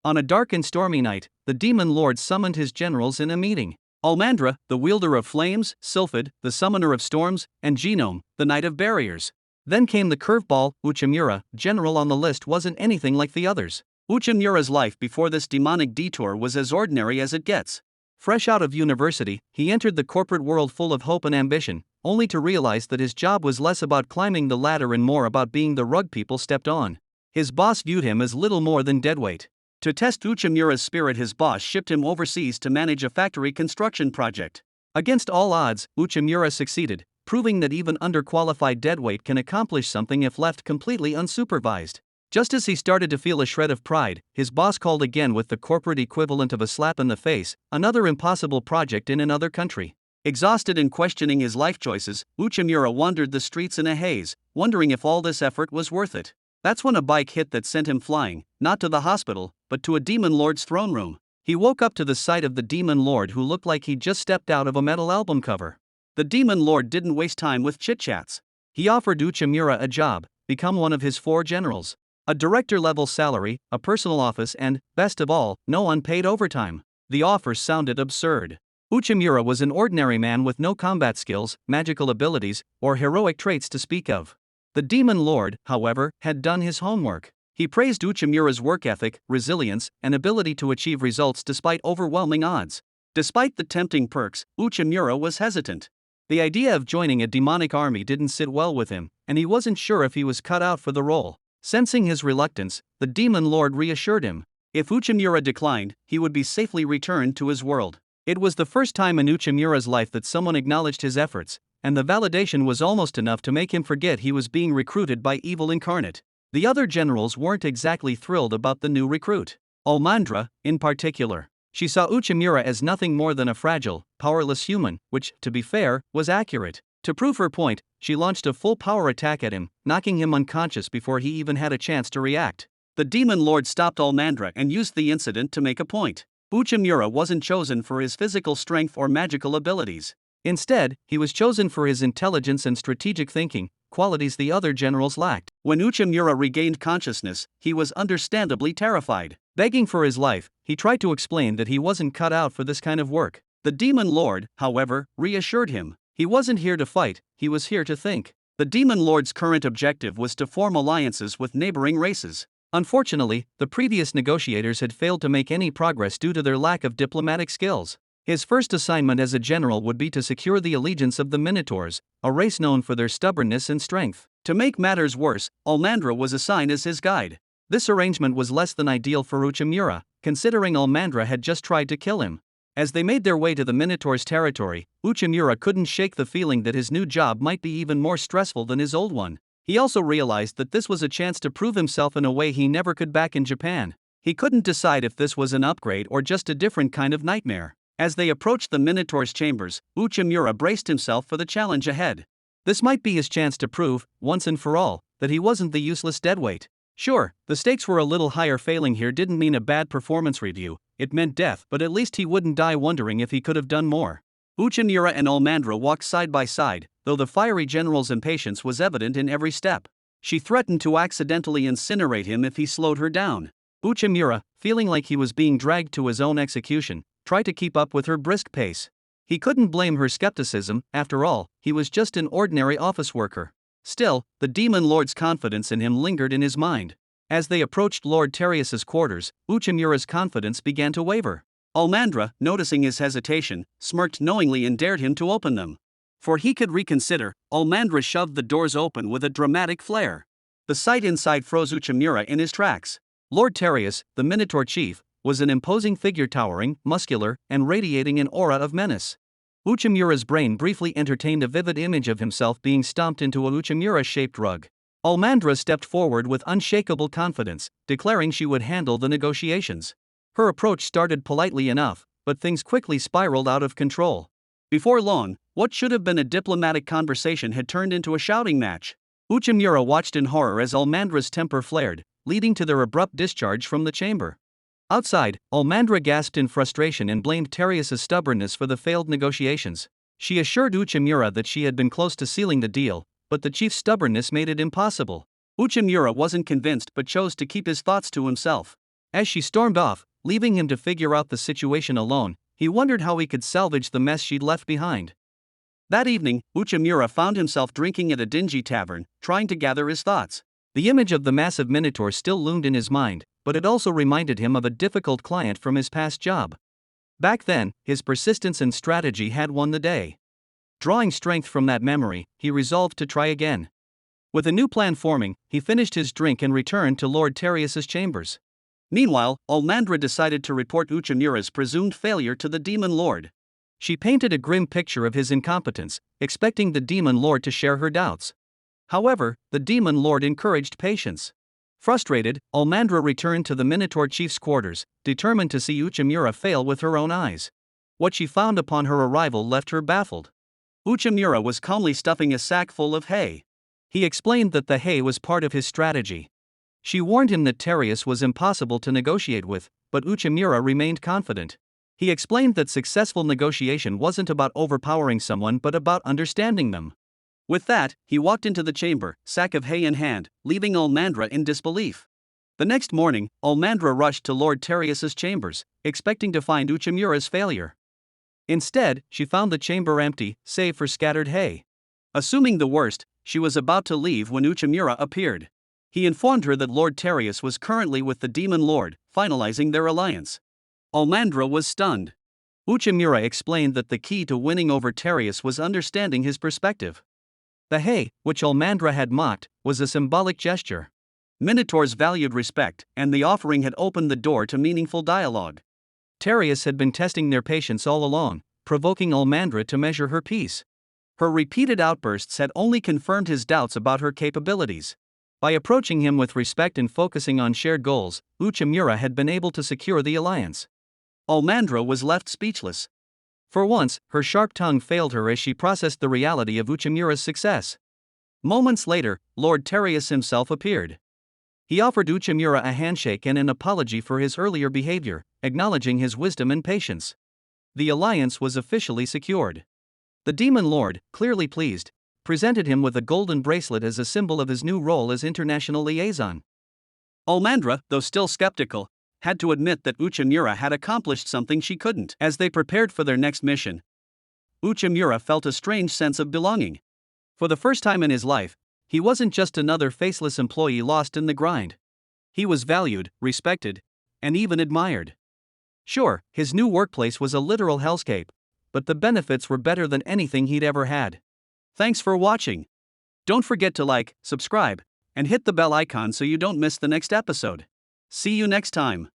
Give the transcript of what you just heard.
On a dark and stormy night, the demon lord summoned his generals in a meeting. Almandra, the wielder of flames, Sylphid, the summoner of storms, and Genome, the knight of barriers. Then came the curveball. Uchimura, general on the list, wasn't anything like the others. Uchimura's life before this demonic detour was as ordinary as it gets. Fresh out of university, he entered the corporate world full of hope and ambition, only to realize that his job was less about climbing the ladder and more about being the rug people stepped on. His boss viewed him as little more than deadweight. To test Uchimura's spirit, his boss shipped him overseas to manage a factory construction project. Against all odds, Uchimura succeeded, proving that even underqualified deadweight can accomplish something if left completely unsupervised. Just as he started to feel a shred of pride, his boss called again with the corporate equivalent of a slap in the face, another impossible project in another country. Exhausted and questioning his life choices, Uchimura wandered the streets in a haze, wondering if all this effort was worth it. That's when a bike hit that sent him flying, not to the hospital, but to a demon lord's throne room. He woke up to the sight of the demon lord, who looked like he'd just stepped out of a metal album cover. The demon lord didn't waste time with chit-chats. He offered Uchimura a job, become one of his 4 generals. A director-level salary, a personal office, and, best of all, no unpaid overtime. The offer sounded absurd. Uchimura was an ordinary man with no combat skills, magical abilities, or heroic traits to speak of. The demon lord, however, had done his homework. He praised Uchimura's work ethic, resilience, and ability to achieve results despite overwhelming odds. Despite the tempting perks, Uchimura was hesitant. The idea of joining a demonic army didn't sit well with him, and he wasn't sure if he was cut out for the role. Sensing his reluctance, the demon lord reassured him. If Uchimura declined, he would be safely returned to his world. It was the first time in Uchimura's life that someone acknowledged his efforts, and the validation was almost enough to make him forget he was being recruited by evil incarnate. The other generals weren't exactly thrilled about the new recruit. Almandra, in particular. She saw Uchimura as nothing more than a fragile, powerless human, which, to be fair, was accurate. To prove her point, she launched a full-power attack at him, knocking him unconscious before he even had a chance to react. The demon lord stopped Almandra and used the incident to make a point. Uchimura wasn't chosen for his physical strength or magical abilities. Instead, he was chosen for his intelligence and strategic thinking, qualities the other generals lacked. When Uchimura regained consciousness, he was understandably terrified. Begging for his life, he tried to explain that he wasn't cut out for this kind of work. The demon lord, however, reassured him. He wasn't here to fight, he was here to think. The demon lord's current objective was to form alliances with neighboring races. Unfortunately, the previous negotiators had failed to make any progress due to their lack of diplomatic skills. His first assignment as a general would be to secure the allegiance of the Minotaurs, a race known for their stubbornness and strength. To make matters worse, Almandra was assigned as his guide. This arrangement was less than ideal for Uchimura, considering Almandra had just tried to kill him. As they made their way to the Minotaur's territory, Uchimura couldn't shake the feeling that his new job might be even more stressful than his old one. He also realized that this was a chance to prove himself in a way he never could back in Japan. He couldn't decide if this was an upgrade or just a different kind of nightmare. As they approached the Minotaur's chambers, Uchimura braced himself for the challenge ahead. This might be his chance to prove, once and for all, that he wasn't the useless deadweight. Sure, the stakes were a little higher. Failing here didn't mean a bad performance review, it meant death, but at least he wouldn't die wondering if he could have done more. Uchimura and Almandra walked side by side, though the fiery general's impatience was evident in every step. She threatened to accidentally incinerate him if he slowed her down. Uchimura, feeling like he was being dragged to his own execution, tried to keep up with her brisk pace. He couldn't blame her skepticism, after all, he was just an ordinary office worker. Still, the demon lord's confidence in him lingered in his mind. As they approached Lord Terius's quarters, Uchimura's confidence began to waver. Almandra, noticing his hesitation, smirked knowingly and dared him to open them. For he could reconsider, Almandra shoved the doors open with a dramatic flair. The sight inside froze Uchimura in his tracks. Lord Terius, the Minotaur chief, was an imposing figure, towering, muscular, and radiating an aura of menace. Uchimura's brain briefly entertained a vivid image of himself being stomped into a Uchimura-shaped rug. Almandra stepped forward with unshakable confidence, declaring she would handle the negotiations. Her approach started politely enough, but things quickly spiraled out of control. Before long, what should have been a diplomatic conversation had turned into a shouting match. Uchimura watched in horror as Almandra's temper flared, leading to their abrupt discharge from the chamber. Outside, Almandra gasped in frustration and blamed Terius's stubbornness for the failed negotiations. She assured Uchimura that she had been close to sealing the deal, but the chief's stubbornness made it impossible. Uchimura wasn't convinced but chose to keep his thoughts to himself. As she stormed off, leaving him to figure out the situation alone, he wondered how he could salvage the mess she'd left behind. That evening, Uchimura found himself drinking at a dingy tavern, trying to gather his thoughts. The image of the massive minotaur still loomed in his mind, but it also reminded him of a difficult client from his past job. Back then, his persistence and strategy had won the day. Drawing strength from that memory, he resolved to try again. With a new plan forming, he finished his drink and returned to Lord Terius's chambers. Meanwhile, Almandra decided to report Uchimura's presumed failure to the Demon Lord. She painted a grim picture of his incompetence, expecting the Demon Lord to share her doubts. However, the Demon Lord encouraged patience. Frustrated, Almandra returned to the Minotaur chief's quarters, determined to see Uchimura fail with her own eyes. What she found upon her arrival left her baffled. Uchimura was calmly stuffing a sack full of hay. He explained that the hay was part of his strategy. She warned him that Terius was impossible to negotiate with, but Uchimura remained confident. He explained that successful negotiation wasn't about overpowering someone but about understanding them. With that, he walked into the chamber, sack of hay in hand, leaving Almandra in disbelief. The next morning, Almandra rushed to Lord Terius's chambers, expecting to find Uchimura's failure. Instead, she found the chamber empty, save for scattered hay. Assuming the worst, she was about to leave when Uchimura appeared. He informed her that Lord Terius was currently with the Demon Lord, finalizing their alliance. Almandra was stunned. Uchimura explained that the key to winning over Terius was understanding his perspective. The hay, which Almandra had mocked, was a symbolic gesture. Minotaurs valued respect, and the offering had opened the door to meaningful dialogue. Terius had been testing their patience all along, provoking Almandra to measure her peace. Her repeated outbursts had only confirmed his doubts about her capabilities. By approaching him with respect and focusing on shared goals, Uchimura had been able to secure the alliance. Almandra was left speechless. For once, her sharp tongue failed her as she processed the reality of Uchimura's success. Moments later, Lord Terius himself appeared. He offered Uchimura a handshake and an apology for his earlier behavior, acknowledging his wisdom and patience. The alliance was officially secured. The Demon Lord, clearly pleased, presented him with a golden bracelet as a symbol of his new role as international liaison. Almandra, though still skeptical, had to admit that Uchimura had accomplished something she couldn't. As they prepared for their next mission, Uchimura felt a strange sense of belonging. For the first time in his life, he wasn't just another faceless employee lost in the grind. He was valued, respected, and even admired. Sure, his new workplace was a literal hellscape, but the benefits were better than anything he'd ever had. Thanks for watching. Don't forget to like, subscribe, and hit the bell icon so you don't miss the next episode. See you next time.